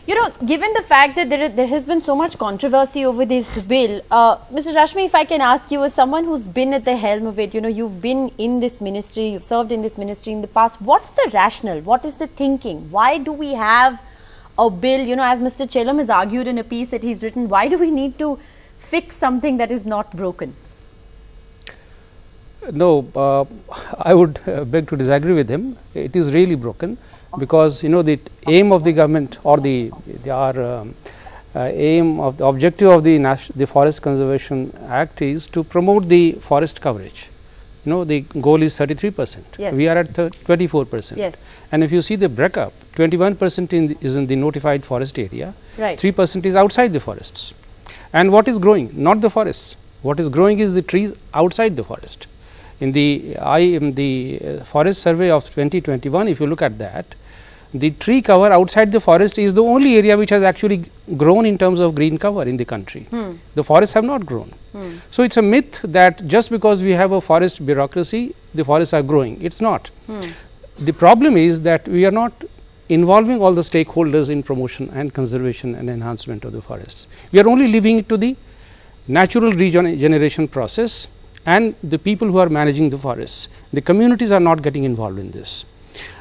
You know, given the fact that there has been so much controversy over this bill, Mr. Rashmi, if I can ask you, as someone who's been at the helm of it, you know, you've been in this ministry, you've served in this ministry in the past. What's the rationale? What is the thinking? Why do we have a bill, you know, as Mr. Chelam has argued in a piece that he's written, why do we need to fix something that is not broken? No, I would beg to disagree with him. It is really broken, because you know the aim of the government, or the aim of the objective of the Forest Conservation Act is to promote the forest coverage. You know, the goal is 33%. Yes. We are at 24%. Yes. And if you see the breakup, 21% is in the notified forest area. Right. 3% is outside the forests. And what is growing? Not the forests. What is growing is the trees outside the forest. In the forest survey of 2021, if you look at that, the tree cover outside the forest is the only area which has actually grown in terms of green cover in the country. The forests have not grown. So it's a myth that just because we have a forest bureaucracy, the forests are growing. It's not. The problem is that we are not involving all the stakeholders in promotion and conservation and enhancement of the forests. We are only leaving it to the natural regeneration process and the people who are managing the forests. The communities are not getting involved in this.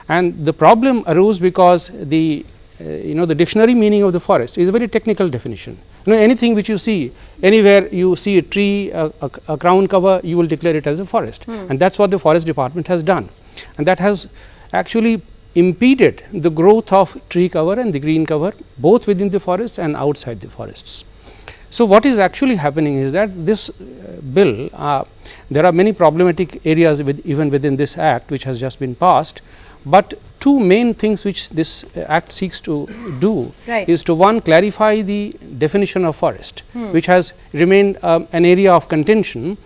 And the problem arose because the the dictionary meaning of the forest is a very technical definition. You know, anything which you see, anywhere you see a tree, a crown cover, you will declare it as a forest. And that's what the forest department has done. And that has actually impeded the growth of tree cover and the green cover, both within the forests and outside the forests. So what is actually happening is that this bill, there are many problematic areas even within this act which has just been passed, but two main things which this act seeks to do is to, one, clarify the definition of forest, which has remained an area of contention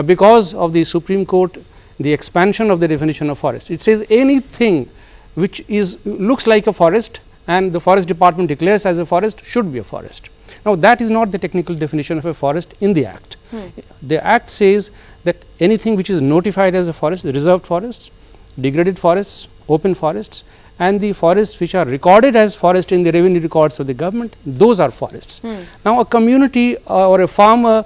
because of the Supreme Court, the expansion of the definition of forest. It says anything which looks like a forest and the forest department declares as a forest should be a forest. Now, that is not the technical definition of a forest in the act. The act says that anything which is notified as a forest, the reserved forests, degraded forests, open forests, and the forests which are recorded as forest in the revenue records of the government, those are forests. Now, a community or a farmer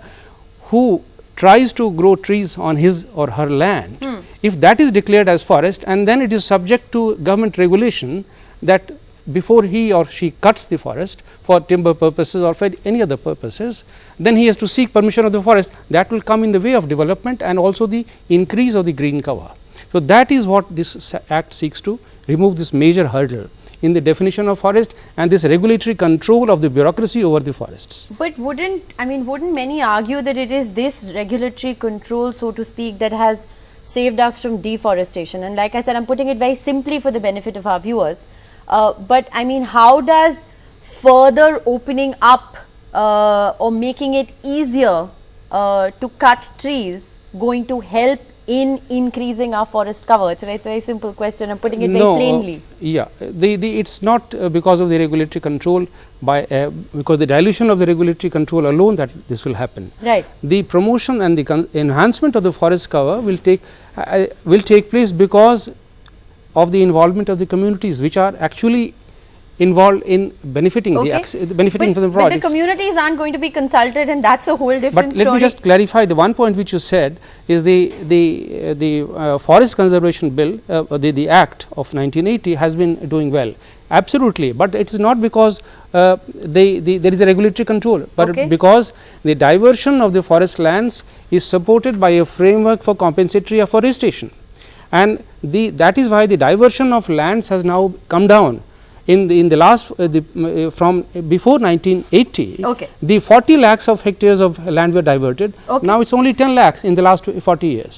who tries to grow trees on his or her land, if that is declared as forest and then it is subject to government regulation that before he or she cuts the forest for timber purposes or for any other purposes, then he has to seek permission of the forest. That will come in the way of development and also the increase of the green cover. So that is what this act seeks to remove, this major hurdle in the definition of forest and this regulatory control of the bureaucracy over the forests. But wouldn't many argue that it is this regulatory control, so to speak, that has saved us from deforestation? And like I said, I'm putting it very simply for the benefit of our viewers. But I mean, how does further opening up or making it easier to cut trees going to help in increasing our forest cover? It's a very simple question. I'm putting it very plainly. It's not because of the regulatory control, because the dilution of the regulatory control alone that this will happen. Right. The promotion and the enhancement of the forest cover will take place because of the involvement of the communities which are actually involved in benefiting from the projects. But the communities aren't going to be consulted, and that's a whole different story. But let me just clarify the one point which you said is the Forest Conservation Bill, the Act of 1980 has been doing well. Absolutely, but it is not because there is a regulatory control, but because the diversion of the forest lands is supported by a framework for compensatory afforestation. And that is why the diversion of lands has now come down. In the last from before 1980, the 40 lakhs of hectares of land were diverted. Now it's only 10 lakhs in the last 40 years.